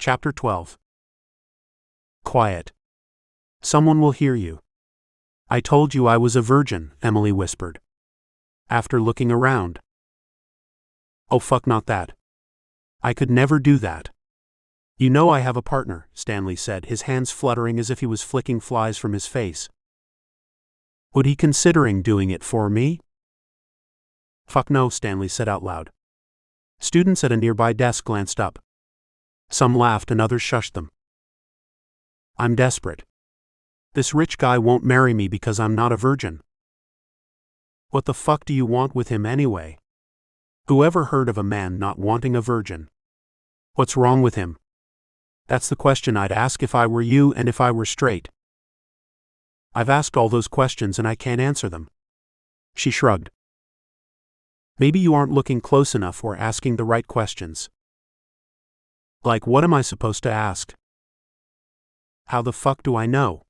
Chapter 12. Quiet. Someone will hear you. I told you I was a virgin, Emily whispered. After looking around. Oh fuck, not that. I could never do that. You know I have a partner, Stanley said, his hands fluttering as if he was flicking flies from his face. Would he considering doing it for me? Fuck no, Stanley said out loud. Students at a nearby desk glanced up. Some laughed and others shushed them. I'm desperate. This rich guy won't marry me because I'm not a virgin. What the fuck do you want with him anyway? Whoever heard of a man not wanting a virgin? What's wrong with him? That's the question I'd ask if I were you and if I were straight. I've asked all those questions and I can't answer them. She shrugged. Maybe you aren't looking close enough or asking the right questions. Like, what am I supposed to ask? How the fuck do I know?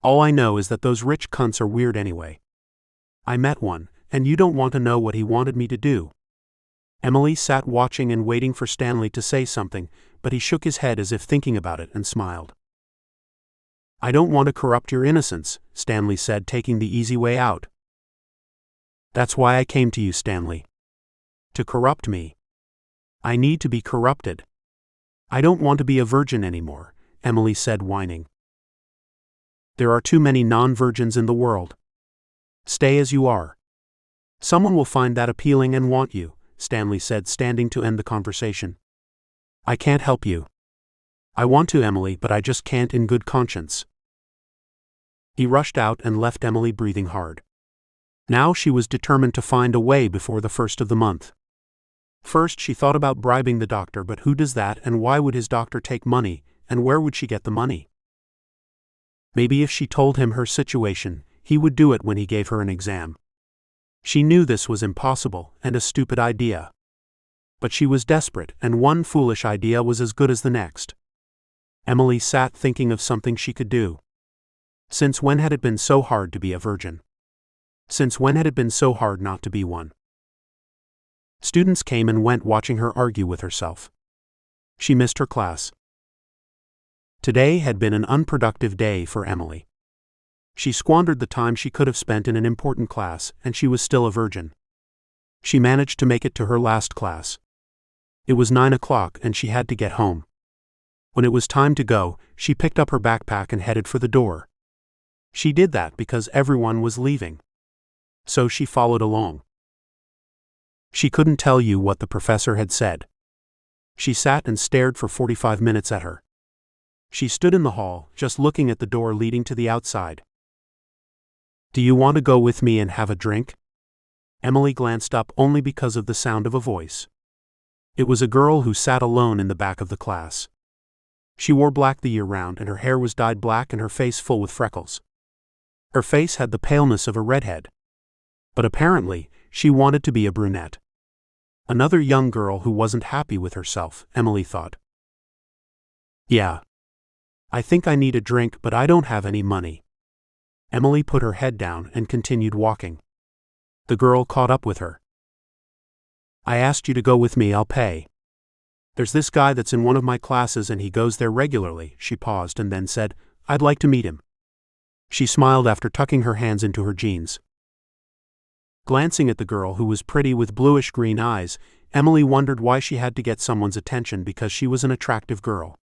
All I know is that those rich cunts are weird anyway. I met one, and you don't want to know what he wanted me to do. Emily sat watching and waiting for Stanley to say something, but he shook his head as if thinking about it and smiled. I don't want to corrupt your innocence, Stanley said, taking the easy way out. That's why I came to you, Stanley. To corrupt me. I need to be corrupted. I don't want to be a virgin anymore, Emily said, whining. There are too many non-virgins in the world. Stay as you are. Someone will find that appealing and want you, Stanley said, standing to end the conversation. I can't help you. I want to, Emily, but I just can't in good conscience. He rushed out and left Emily breathing hard. Now she was determined to find a way before the first of the month. First she thought about bribing the doctor, but who does that, and why would his doctor take money, and where would she get the money? Maybe if she told him her situation, he would do it when he gave her an exam. She knew this was impossible and a stupid idea. But she was desperate, and one foolish idea was as good as the next. Emily sat thinking of something she could do. Since when had it been so hard to be a virgin? Since when had it been so hard not to be one? Students came and went watching her argue with herself. She missed her class. Today had been an unproductive day for Emily. She squandered the time she could have spent in an important class, and she was still a virgin. She managed to make it to her last class. It was 9 o'clock and she had to get home. When it was time to go, she picked up her backpack and headed for the door. She did that because everyone was leaving. So she followed along. She couldn't tell you what the professor had said. She sat and stared for 45 minutes at her. She stood in the hall, just looking at the door leading to the outside. Do you want to go with me and have a drink? Emily glanced up only because of the sound of a voice. It was a girl who sat alone in the back of the class. She wore black the year round, and her hair was dyed black and her face full with freckles. Her face had the paleness of a redhead. But apparently, she wanted to be a brunette. Another young girl who wasn't happy with herself, Emily thought. Yeah. I think I need a drink, but I don't have any money. Emily put her head down and continued walking. The girl caught up with her. I asked you to go with me, I'll pay. There's this guy that's in one of my classes and he goes there regularly. She paused and then said, I'd like to meet him. She smiled after tucking her hands into her jeans. Glancing at the girl who was pretty with bluish-green eyes, Emily wondered why she had to get someone's attention because she was an attractive girl.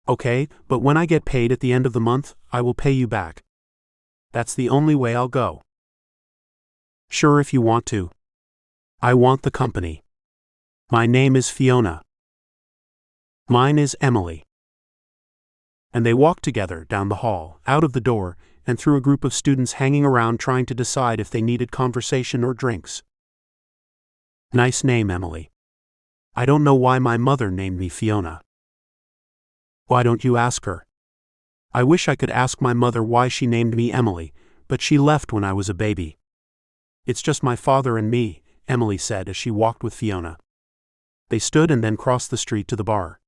Okay, but when I get paid at the end of the month, I will pay you back. That's the only way I'll go. Sure, if you want to. I want the company. My name is Fiona. Mine is Emily. And they walked together down the hall, out of the door, and through a group of students hanging around trying to decide if they needed conversation or drinks. Nice name, Emily. I don't know why my mother named me Fiona. Why don't you ask her? I wish I could ask my mother why she named me Emily, but she left when I was a baby. It's just my father and me, Emily said as she walked with Fiona. They stood and then crossed the street to the bar.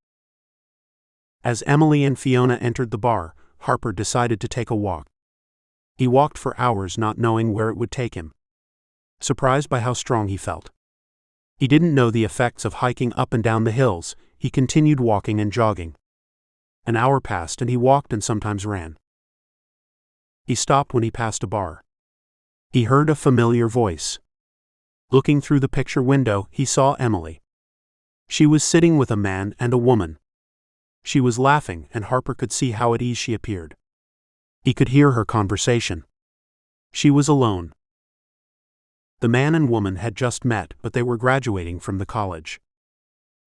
As Emily and Fiona entered the bar, Harper decided to take a walk. He walked for hours not knowing where it would take him. Surprised by how strong he felt. He didn't know the effects of hiking up and down the hills, he continued walking and jogging. An hour passed and he walked and sometimes ran. He stopped when he passed a bar. He heard a familiar voice. Looking through the picture window, he saw Emily. She was sitting with a man and a woman. She was laughing, and Harper could see how at ease she appeared. He could hear her conversation. She was alone. The man and woman had just met, but they were graduating from the college.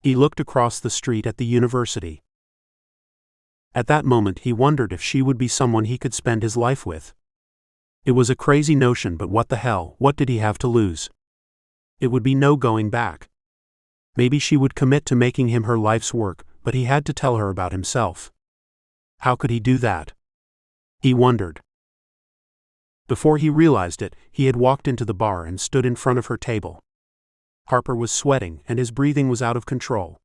He looked across the street at the university. At that moment he wondered if she would be someone he could spend his life with. It was a crazy notion, but what the hell, what did he have to lose? It would be no going back. Maybe she would commit to making him her life's work, but he had to tell her about himself. How could he do that? He wondered. Before he realized it, he had walked into the bar and stood in front of her table. Harper was sweating and his breathing was out of control.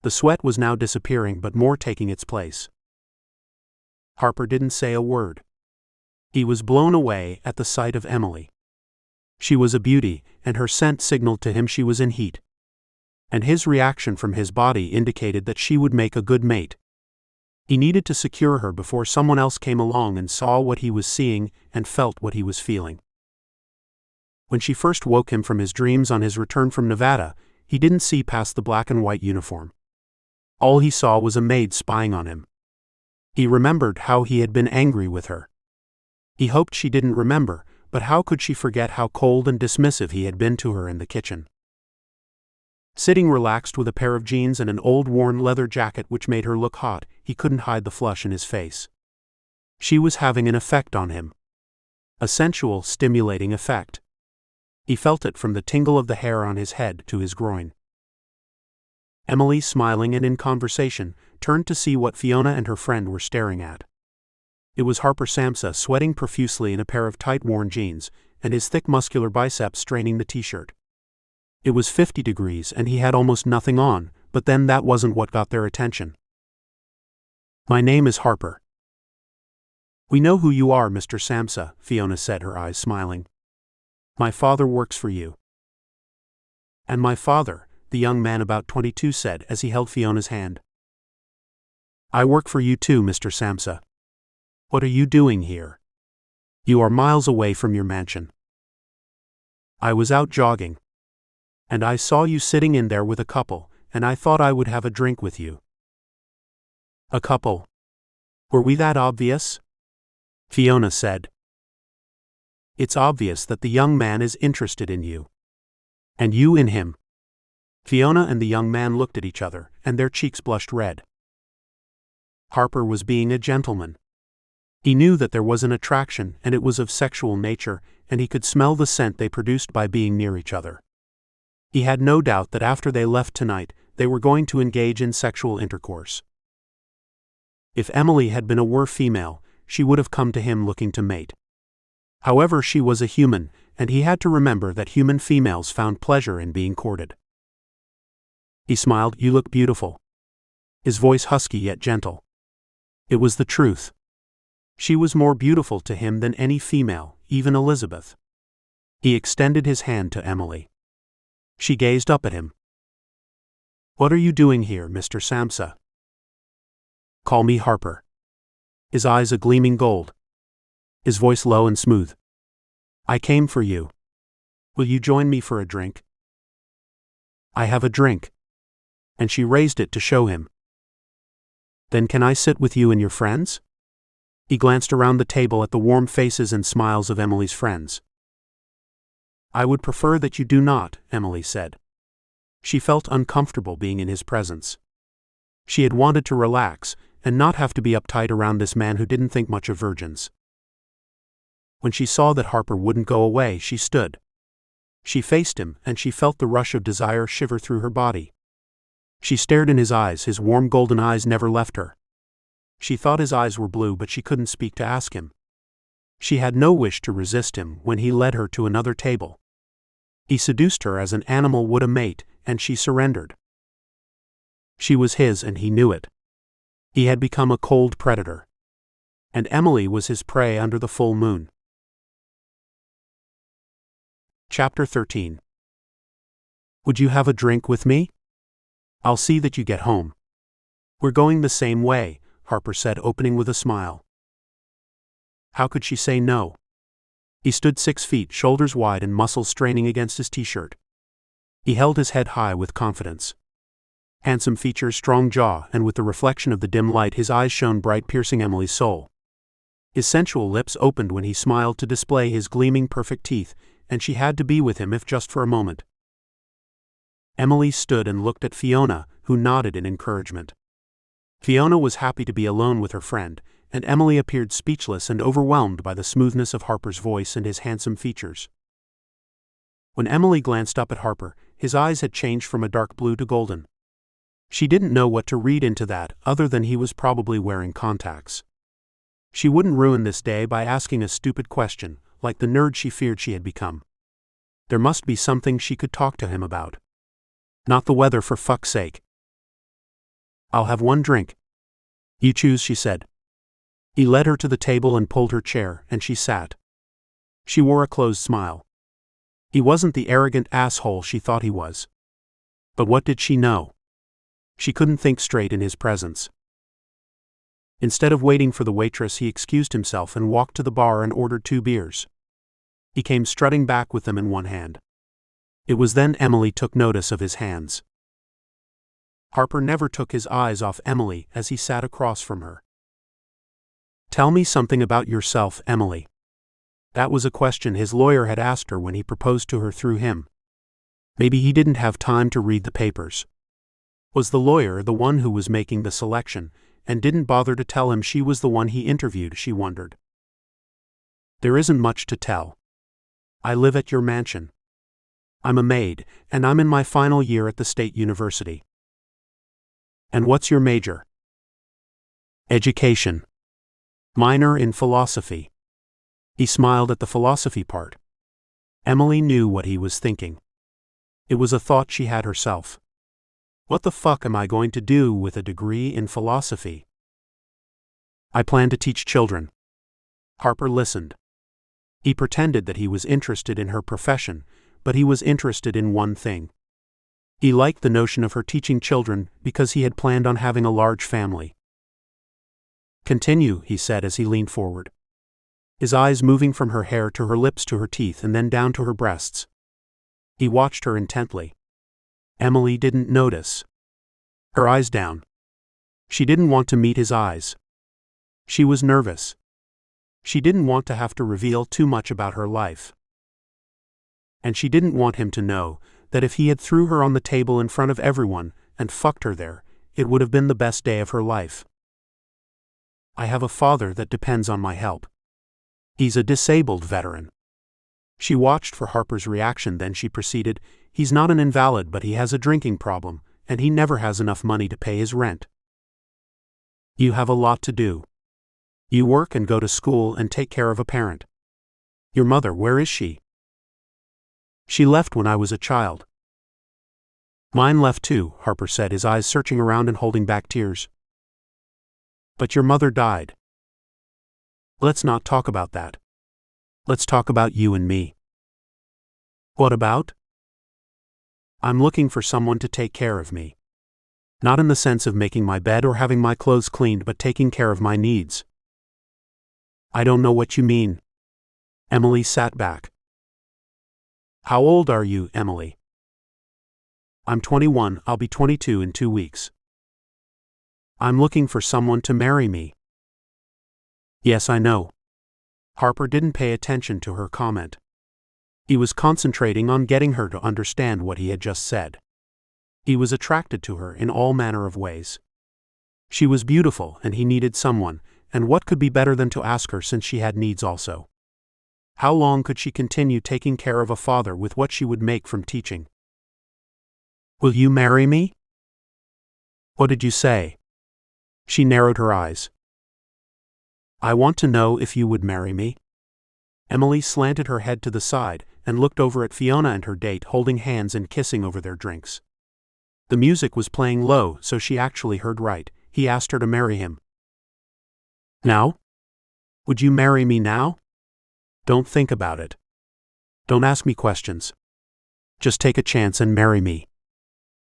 The sweat was now disappearing, but more taking its place. Harper didn't say a word. He was blown away at the sight of Emily. She was a beauty, and her scent signaled to him she was in heat. And his reaction from his body indicated that she would make a good mate. He needed to secure her before someone else came along and saw what he was seeing and felt what he was feeling. When she first woke him from his dreams on his return from Nevada, he didn't see past the black and white uniform. All he saw was a maid spying on him. He remembered how he had been angry with her. He hoped she didn't remember, but how could she forget how cold and dismissive he had been to her in the kitchen? Sitting relaxed with a pair of jeans and an old worn leather jacket which made her look hot, he couldn't hide the flush in his face. She was having an effect on him. A sensual, stimulating effect. He felt it from the tingle of the hair on his head to his groin. Emily, smiling and in conversation, turned to see what Fiona and her friend were staring at. It was Harper Samsa sweating profusely in a pair of tight worn jeans, and his thick muscular biceps straining the t-shirt. It was 50 degrees and he had almost nothing on, but then that wasn't what got their attention. "My name is Harper." "We know who you are, Mr. Samsa," Fiona said, her eyes smiling. "My father works for you." "And my father," the young man about 22 said as he held Fiona's hand. "I work for you too, Mr. Samsa. What are you doing here? You are miles away from your mansion." "I was out jogging. And I saw you sitting in there with a couple, and I thought I would have a drink with you." "A couple? Were we that obvious?" Fiona said. "It's obvious that the young man is interested in you. And you in him." Fiona and the young man looked at each other, and their cheeks blushed red. Harper was being a gentleman. He knew that there was an attraction, and it was of sexual nature, and he could smell the scent they produced by being near each other. He had no doubt that after they left tonight, they were going to engage in sexual intercourse. If Emily had been a female, she would have come to him looking to mate. However, she was a human, and he had to remember that human females found pleasure in being courted. He smiled. "You look beautiful." His voice husky yet gentle. It was the truth. She was more beautiful to him than any female, even Elizabeth. He extended his hand to Emily. She gazed up at him. "What are you doing here, Mr. Samsa?" "Call me Harper." His eyes a gleaming gold. His voice low and smooth. "I came for you. Will you join me for a drink?" "I have a drink." And she raised it to show him. "Then can I sit with you and your friends?" He glanced around the table at the warm faces and smiles of Emily's friends. "I would prefer that you do not," Emily said. She felt uncomfortable being in his presence. She had wanted to relax, and not have to be uptight around this man who didn't think much of virgins. When she saw that Harper wouldn't go away, she stood. She faced him, and she felt the rush of desire shiver through her body. She stared in his eyes, his warm golden eyes never left her. She thought his eyes were blue, but she couldn't speak to ask him. She had no wish to resist him when he led her to another table. He seduced her as an animal would a mate, and she surrendered. She was his and he knew it. He had become a cold predator. And Emily was his prey under the full moon. Chapter 13. "Would you have a drink with me?" I'll see that you get home. We're going the same way, Harper said, opening with a smile. How could she say no? He stood 6 feet, shoulders wide and muscles straining against his t-shirt. He held his head high with confidence. Handsome features, strong jaw, and with the reflection of the dim light his eyes shone bright, piercing Emily's soul. His sensual lips opened when he smiled to display his gleaming perfect teeth, and she had to be with him if just for a moment. Emily stood and looked at Fiona, who nodded in encouragement. Fiona was happy to be alone with her friend, and Emily appeared speechless and overwhelmed by the smoothness of Harper's voice and his handsome features. When Emily glanced up at Harper, his eyes had changed from a dark blue to golden. She didn't know what to read into that, other than he was probably wearing contacts. She wouldn't ruin this day by asking a stupid question, like the nerd she feared she had become. There must be something she could talk to him about. Not the weather, for fuck's sake. I'll have one drink. You choose, she said. He led her to the table and pulled her chair, and she sat. She wore a closed smile. He wasn't the arrogant asshole she thought he was. But what did she know? She couldn't think straight in his presence. Instead of waiting for the waitress, he excused himself and walked to the bar and ordered 2 beers. He came strutting back with them in one hand. It was then Emily took notice of his hands. Harper never took his eyes off Emily as he sat across from her. Tell me something about yourself, Emily. That was a question his lawyer had asked her when he proposed to her through him. Maybe he didn't have time to read the papers. Was the lawyer the one who was making the selection, and didn't bother to tell him she was the one he interviewed, she wondered. There isn't much to tell. I live at your mansion. I'm a maid, and I'm in my final year at the state university. And what's your major? Education. Minor in philosophy. He smiled at the philosophy part. Emily knew what he was thinking. It was a thought she had herself. What the fuck am I going to do with a degree in philosophy? I plan to teach children. Harper listened. He pretended that he was interested in her profession, but he was interested in one thing. He liked the notion of her teaching children because he had planned on having a large family. Continue, he said as he leaned forward. His eyes moving from her hair to her lips to her teeth and then down to her breasts. He watched her intently. Emily didn't notice. Her eyes down. She didn't want to meet his eyes. She was nervous. She didn't want to have to reveal too much about her life. And she didn't want him to know that if he had threw her on the table in front of everyone and fucked her there, it would have been the best day of her life. I have a father that depends on my help. He's a disabled veteran. She watched for Harper's reaction, then she proceeded, he's not an invalid, but he has a drinking problem, and he never has enough money to pay his rent. You have a lot to do. You work and go to school and take care of a parent. Your mother, where is she? She left when I was a child. Mine left too, Harper said, his eyes searching around and holding back tears. But your mother died. Let's not talk about that. Let's talk about you and me. What about? I'm looking for someone to take care of me. Not in the sense of making my bed or having my clothes cleaned, but taking care of my needs. I don't know what you mean. Emily sat back. How old are you, Emily? I'm 21, I'll be 22 in 2 weeks. I'm looking for someone to marry me. Yes, I know. Harper didn't pay attention to her comment. He was concentrating on getting her to understand what he had just said. He was attracted to her in all manner of ways. She was beautiful and he needed someone, and what could be better than to ask her since she had needs also? How long could she continue taking care of a father with what she would make from teaching? Will you marry me? What did you say? She narrowed her eyes. I want to know if you would marry me. Emily slanted her head to the side and looked over at Fiona and her date holding hands and kissing over their drinks. The music was playing low, so she actually heard right. He asked her to marry him. Now? Would you marry me now? Don't think about it. Don't ask me questions. Just take a chance and marry me.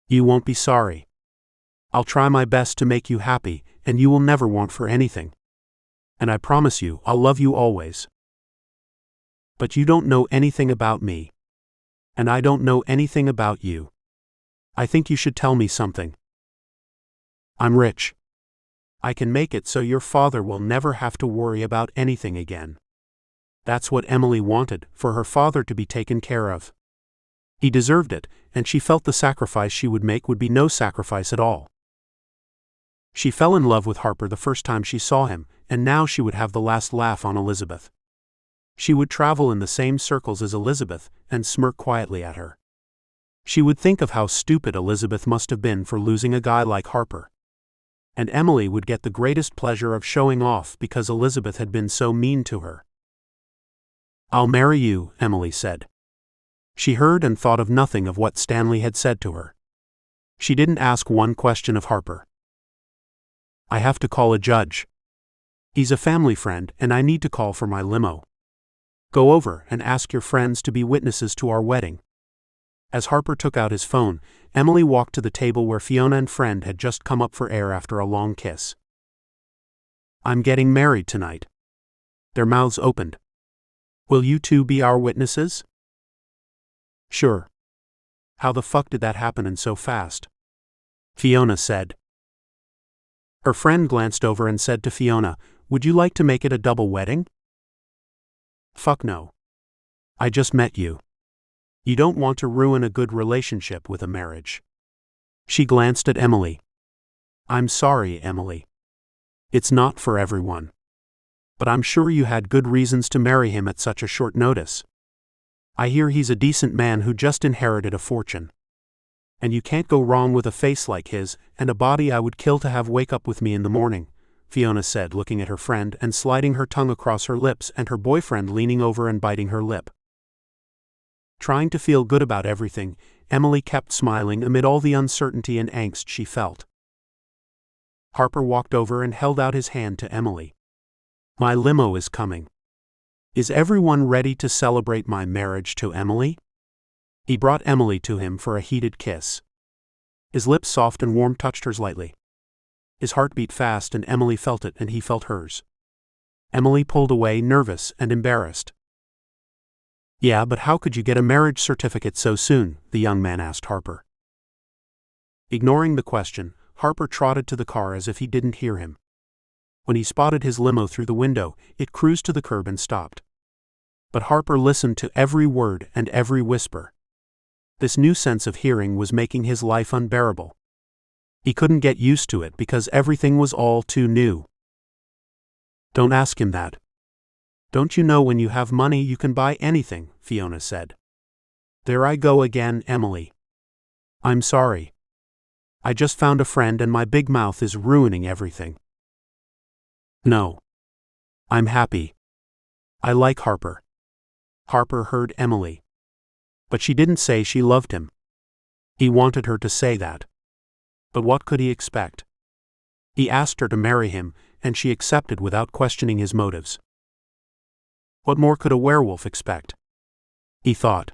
You won't be sorry. I'll try my best to make you happy, and you will never want for anything. And I promise you, I'll love you always. But you don't know anything about me. And I don't know anything about you. I think you should tell me something. I'm rich. I can make it so your father will never have to worry about anything again. That's what Emily wanted, for her father to be taken care of. He deserved it, and she felt the sacrifice she would make would be no sacrifice at all. She fell in love with Harper the first time she saw him, and now she would have the last laugh on Elizabeth. She would travel in the same circles as Elizabeth, and smirk quietly at her. She would think of how stupid Elizabeth must have been for losing a guy like Harper. And Emily would get the greatest pleasure of showing off because Elizabeth had been so mean to her. I'll marry you, Emily said. She heard and thought of nothing of what Stanley had said to her. She didn't ask one question of Harper. I have to call a judge. He's a family friend, and I need to call for my limo. Go over and ask your friends to be witnesses to our wedding. As Harper took out his phone, Emily walked to the table where Fiona and Friend had just come up for air after a long kiss. I'm getting married tonight. Their mouths opened. Will you two be our witnesses? Sure. How the fuck did that happen and so fast? Fiona said. Her friend glanced over and said to Fiona, would you like to make it a double wedding? Fuck no. I just met you. You don't want to ruin a good relationship with a marriage. She glanced at Emily. I'm sorry, Emily. It's not for everyone. But I'm sure you had good reasons to marry him at such a short notice. I hear he's a decent man who just inherited a fortune. And you can't go wrong with a face like his, and a body I would kill to have wake up with me in the morning, Fiona said, looking at her friend and sliding her tongue across her lips, and her boyfriend leaning over and biting her lip. Trying to feel good about everything, Emily kept smiling amid all the uncertainty and angst she felt. Harper walked over and held out his hand to Emily. My limo is coming. Is everyone ready to celebrate my marriage to Emily? He brought Emily to him for a heated kiss. His lips, soft and warm, touched hers lightly. His heart beat fast, and Emily felt it, and he felt hers. Emily pulled away, nervous and embarrassed. Yeah, but how could you get a marriage certificate so soon? The young man asked Harper. Ignoring the question, Harper trotted to the car as if he didn't hear him. When he spotted his limo through the window, it cruised to the curb and stopped. But Harper listened to every word and every whisper. This new sense of hearing was making his life unbearable. He couldn't get used to it because everything was all too new. Don't ask him that. Don't you know when you have money you can buy anything, Fiona said. There I go again, Emily. I'm sorry. I just found a friend and my big mouth is ruining everything. No. I'm happy. I like Harper. Harper heard Emily. But she didn't say she loved him. He wanted her to say that. But what could he expect? He asked her to marry him, and she accepted without questioning his motives. What more could a werewolf expect? He thought.